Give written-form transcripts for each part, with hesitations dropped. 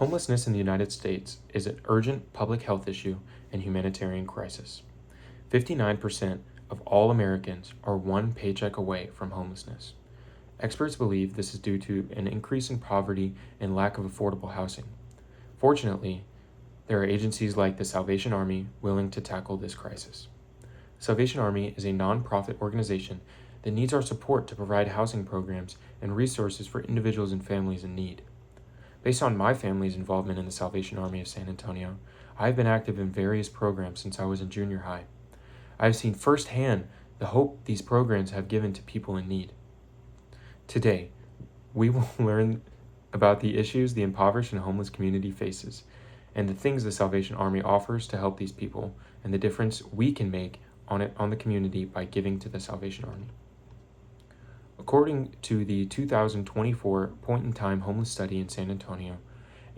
Homelessness in the United States is an urgent public health issue and humanitarian crisis. 59% of all Americans are one paycheck away from homelessness. Experts believe this is due to an increase in poverty and lack of affordable housing. Fortunately, there are agencies like the Salvation Army willing to tackle this crisis. The Salvation Army is a nonprofit organization that needs our support to provide housing programs and resources for individuals and families in need. Based on my family's involvement in the Salvation Army of San Antonio, I have been active in various programs since I was in junior high. I have seen firsthand the hope these programs have given to people in need. Today, we will learn about the issues the impoverished and homeless community faces, and the things the Salvation Army offers to help these people, and the difference we can make on the community by giving to the Salvation Army. According to the 2024 point-in-time homeless study in San Antonio,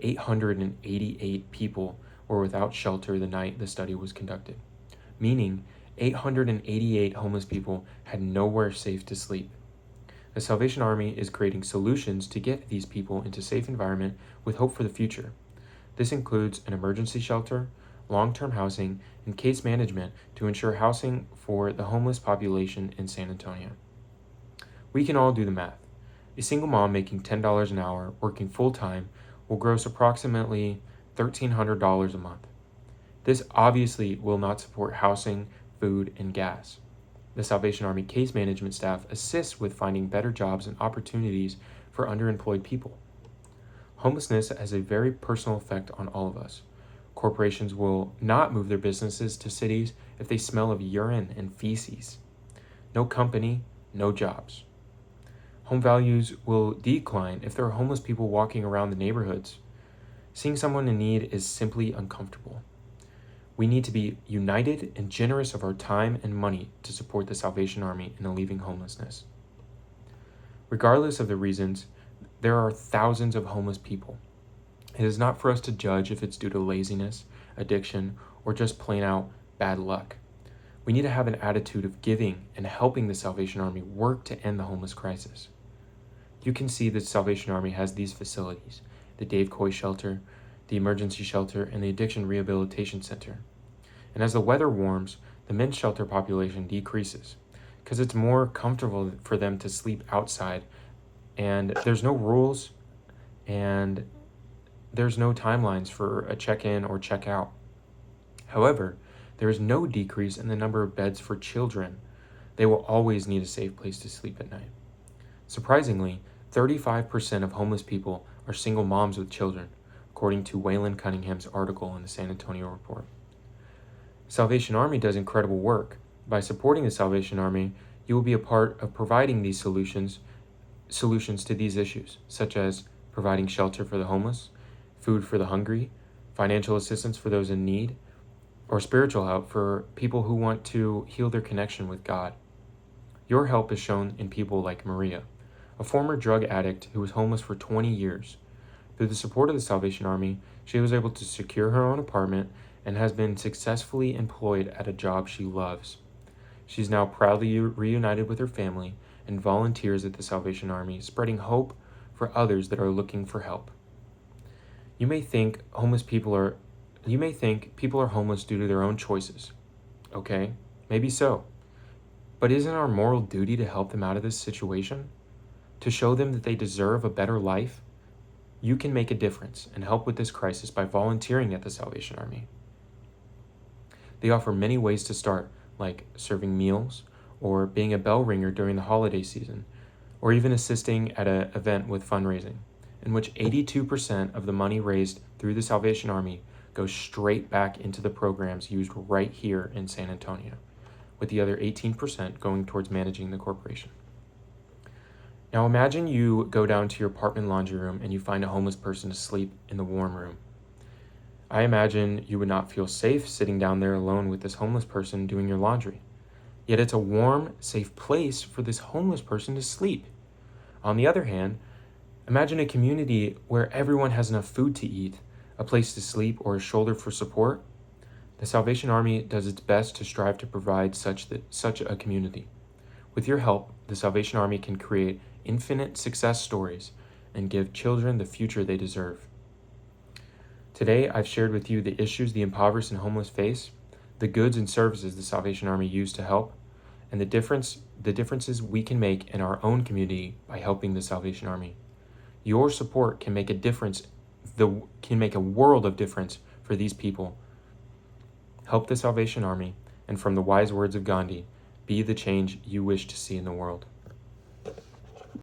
888 people were without shelter the night the study was conducted, meaning 888 homeless people had nowhere safe to sleep. The Salvation Army is creating solutions to get these people into a safe environment with hope for the future. This includes an emergency shelter, long-term housing, and case management to ensure housing for the homeless population in San Antonio. We can all do the math. A single mom making $10 an hour, working full-time, will gross approximately $1,300 a month. This obviously will not support housing, food, and gas. The Salvation Army case management staff assists with finding better jobs and opportunities for underemployed people. Homelessness has a very personal effect on all of us. Corporations will not move their businesses to cities if they smell of urine and feces. No company, no jobs. Home values will decline if there are homeless people walking around the neighborhoods. Seeing someone in need is simply uncomfortable. We need to be united and generous of our time and money to support the Salvation Army in alleviating homelessness. Regardless of the reasons, there are thousands of homeless people. It is not for us to judge if it's due to laziness, addiction, or just plain out bad luck. We need to have an attitude of giving and helping the Salvation Army work to end the homeless crisis. You can see the Salvation Army has these facilities: the Dave Coy Shelter, the Emergency Shelter, and the Addiction Rehabilitation Center. And as the weather warms, the men's shelter population decreases because it's more comfortable for them to sleep outside, and there's no rules and there's no timelines for a check-in or check-out. However, there is no decrease in the number of beds for children. They will always need a safe place to sleep at night. Surprisingly, 35% of homeless people are single moms with children, according to Waylon Cunningham's article in the San Antonio Report. Salvation Army does incredible work. By supporting the Salvation Army, you will be a part of providing these solutions to these issues, such as providing shelter for the homeless, food for the hungry, financial assistance for those in need, or spiritual help for people who want to heal their connection with God. Your help is shown in people like Maria, a former drug addict who was homeless for 20 years. Through the support of the Salvation Army, she was able to secure her own apartment and has been successfully employed at a job she loves. She's now proudly reunited with her family and volunteers at the Salvation Army, spreading hope for others that are looking for help. You may think people are homeless due to their own choices. Okay, maybe so. But isn't our moral duty to help them out of this situation? To show them that they deserve a better life? You can make a difference and help with this crisis by volunteering at the Salvation Army. They offer many ways to start, like serving meals, or being a bell ringer during the holiday season, or even assisting at an event with fundraising, in which 82% of the money raised through the Salvation Army goes straight back into the programs used right here in San Antonio, with the other 18% going towards managing the corporation. Now imagine you go down to your apartment laundry room and you find a homeless person asleep in the warm room. I imagine you would not feel safe sitting down there alone with this homeless person doing your laundry. Yet it's a warm, safe place for this homeless person to sleep. On the other hand, imagine a community where everyone has enough food to eat, a place to sleep, or a shoulder for support. The Salvation Army does its best to strive to provide such a community. With your help, the Salvation Army can create infinite success stories and give children the future they deserve. Today, I've shared with you the issues the impoverished and homeless face, the goods and services the Salvation Army use to help, and the differences we can make in our own community by helping the Salvation Army. Your support can make a world of difference for these people. Help the Salvation Army, and from the wise words of Gandhi, be the change you wish to see in the world.